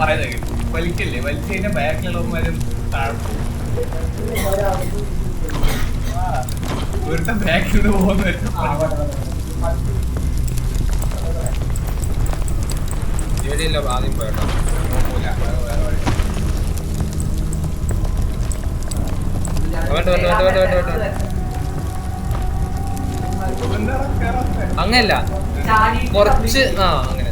പറയുന്നത് വലിക്കല്ലേ, വലിച്ചു കഴിഞ്ഞാൽ ബാക്കിലുള്ളവന്മാരും താഴ്ത്തു. ഒരുത്തൻ ബാക്കിൽ നിന്ന് പോകുന്ന ആദ്യം പോയട്ടോ. അങ്ങനല്ല, കുറച്ച് അങ്ങനെ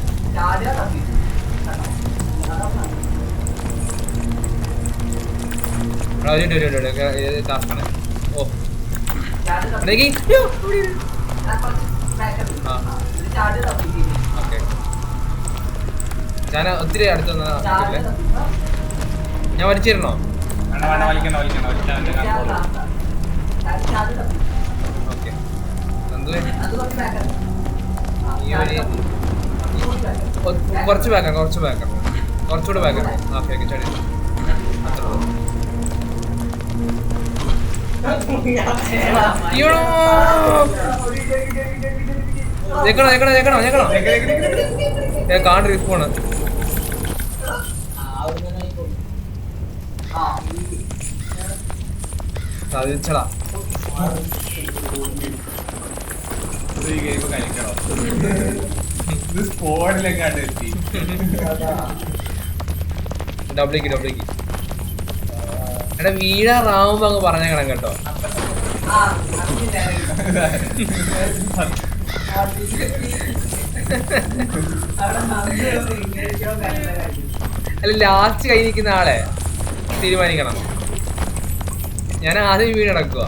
ഓ ഞാൻ ഒത്തിരി അടുത്ത് ഞാൻ വലിച്ചിരണോ? ഓക്കെ, കുറച്ച് ബാക്കാം, കുറച്ചുകൂടെ ബാക്കാം. ഓക്കെ ഓക്കെ, ചടി ഞാൻ കാണ്ട് റിസ്പോണ്. സാധിച്ചടാ. ഡബ്ലിക്ക് എടാ വീഴാറാവുമ്പോ അങ്ങ് പറഞ്ഞ കണം കേട്ടോ. അല്ല, ലാസ്റ്റ് കൈ നിൽക്കുന്ന ആളെ തീരുമാനിക്കണം. ഞാൻ ആദ്യം വീട് നടക്കുക.